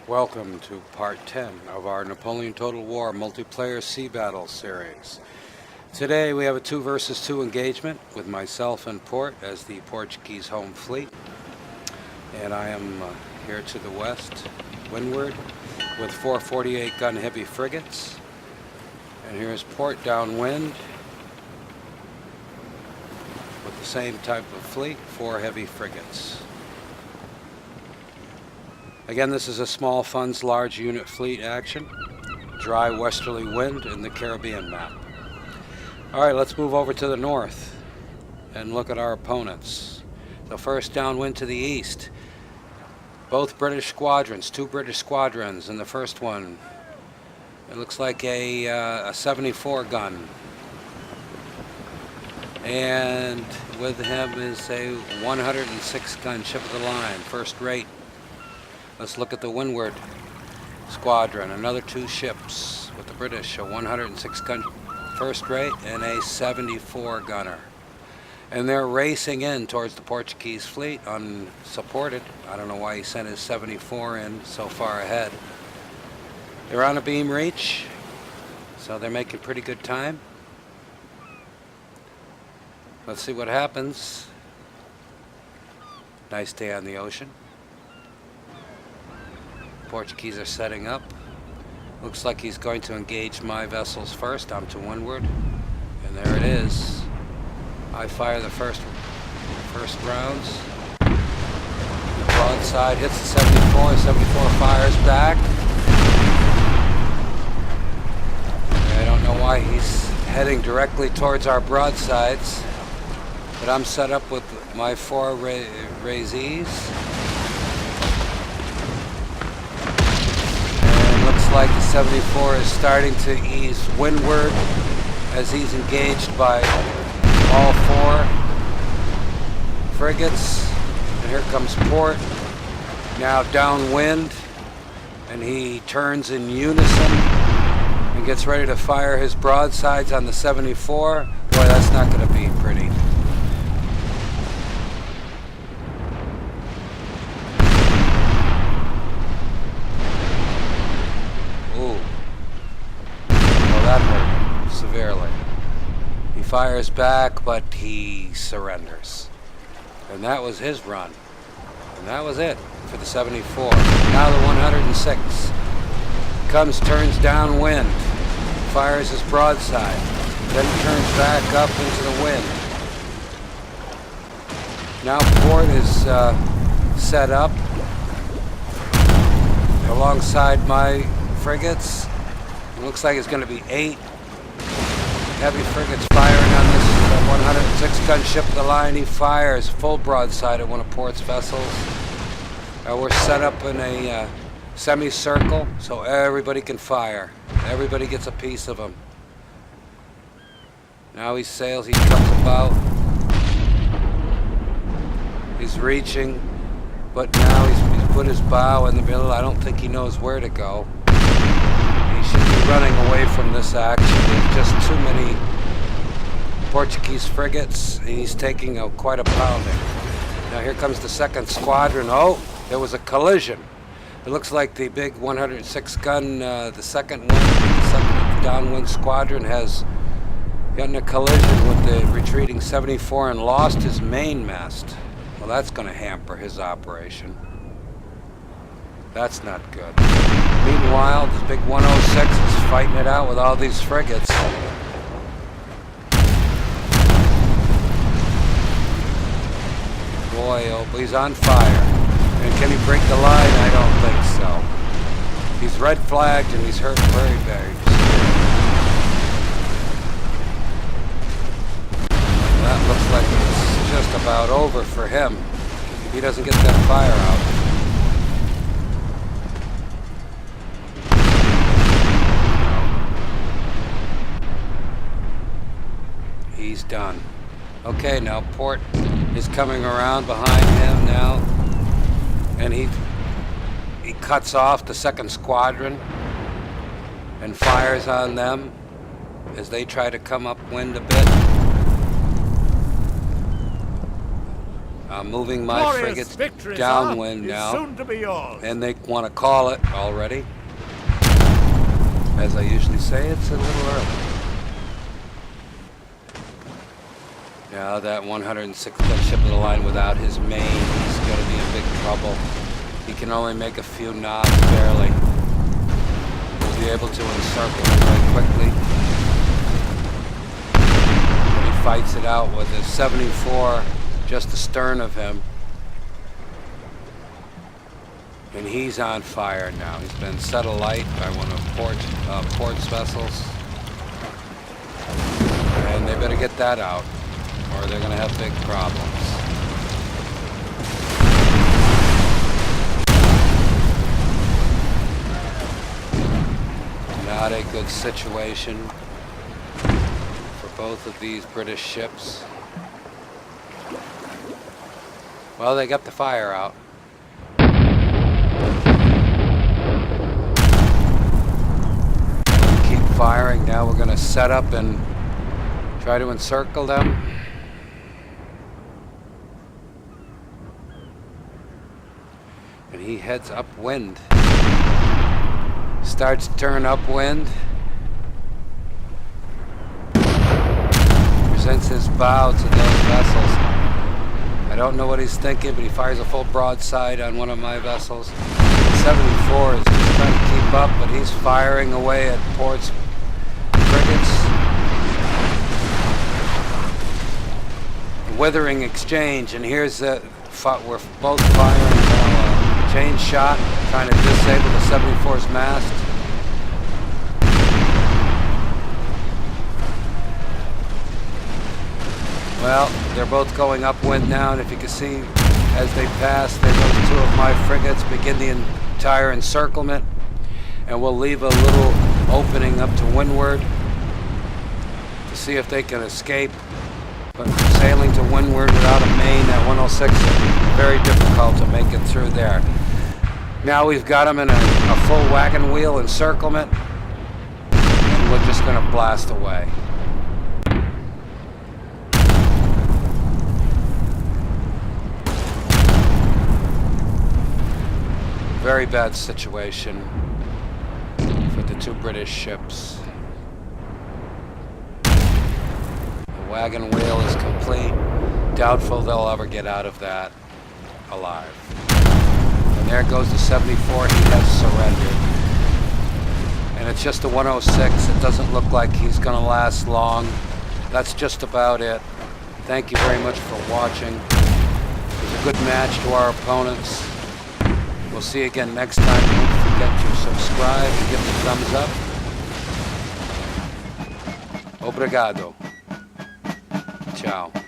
Welcome to part 10 of our Napoleon Total War multiplayer sea battle series. Today we have a 2 versus 2 engagement with myself and Port as the Portuguese home fleet. And I am here to the west, windward, with 4 48 gun heavy frigates. And here's Port downwind with the same type of fleet, 4 heavy frigates. Again, this is a small funds, large unit fleet action. Dry westerly wind in the Caribbean map. Alright, let's move over to the north and look at our opponents. So first, downwind to the east. Both British squadrons, 2 British squadrons. In the first one, it looks like a 74 gun. And with him is a 106 gun ship of the line, first rate. Let's look at the windward squadron, another 2 ships with the British, a 106 gun first rate and a 74 gunner. And they're racing in towards the Portuguese fleet unsupported. I don't know why he sent his 74 in so far ahead. They're on a beam reach, so they're making pretty good time. Let's see what happens. Nice day on the ocean. Portuguese are setting up. Looks like he's going to engage my vessels first. I'm to windward, and there it is. I fire the first rounds. The broadside hits the 74. 74 fires back. I don't know why he's heading directly towards our broadsides, but I'm set up with my 4 razees. Like the 74 is starting to ease windward as he's engaged by all 4 frigates. And here comes Port, now downwind, and he turns in unison and gets ready to fire his broadsides on the 74. Boy, that's not going to be pretty. Severely. He fires back, but he surrenders. And that was his run. And that was it for the 74. Now the 106 turns downwind, fires his broadside, then turns back up into the wind. Now Port is set up alongside my frigates. It looks like it's going to be 8 heavy frigates firing on this 106 gun ship of the line. He fires full broadside at one of Port's vessels. We're set up in a semicircle so everybody can fire. Everybody gets a piece of him. Now he sails, he comes about. He's reaching, but now he's put his bow in the middle. I don't think he knows where to go. Should be running away from this action. There's just too many Portuguese frigates, and he's taking quite a pounding. Now here comes the 2nd squadron. Oh, there was a collision. It looks like the big 106 gun, the second downwind squadron has gotten a collision with the retreating 74 and lost his mainmast. Well, that's going to hamper his operation. That's not good. Meanwhile, the big 106 is fighting it out with all these frigates. Boy, oh, he's on fire. And can he break the line? I don't think so. He's red flagged and he's hurt very, very severely. That looks like it's just about over for him if he doesn't get that fire out. He's done. Okay, now Port is coming around behind him now, and he cuts off the 2nd squadron and fires on them as they try to come upwind a bit. I'm moving my frigates downwind now. Soon to be yours. And they want to call it already. As I usually say, it's a little early. Now that 106th ship of the line without his main, he's going to be in big trouble. He can only make a few knots, barely. He'll be able to encircle him very quickly. But he fights it out with his 74 just astern of him. And he's on fire now. He's been set alight by one of Port's vessels. And they better get that out, or they're going to have big problems. Not a good situation for both of these British ships. Well, they got the fire out. Keep firing. Now we're going to set up and try to encircle them. And he heads upwind. Starts to turn upwind. Presents his bow to those vessels. I don't know what he's thinking, but he fires a full broadside on one of my vessels. 74 is just trying to keep up, but he's firing away at Port's frigates. Withering exchange, and here's the we're both firing now, chain shot, trying to disable the 74's mast. Well, they're both going upwind now, and if you can see, as they pass, there goes two of my frigates, begin the entire encirclement, and we'll leave a little opening up to windward to see if they can escape. But sailing to windward without a main at 106 is very difficult to make it through there. Now we've got them in a full wagon wheel encirclement, and we're just going to blast away. Very bad situation for the two British ships. The wagon wheel is complete. Doubtful they'll ever get out of that alive. And there goes the 74. He has surrendered. And it's just a 106. It doesn't look like he's going to last long. That's just about it. Thank you very much for watching. It was a good match to our opponents. We'll see you again next time. Don't forget to subscribe and give the thumbs up. Obrigado. Ciao.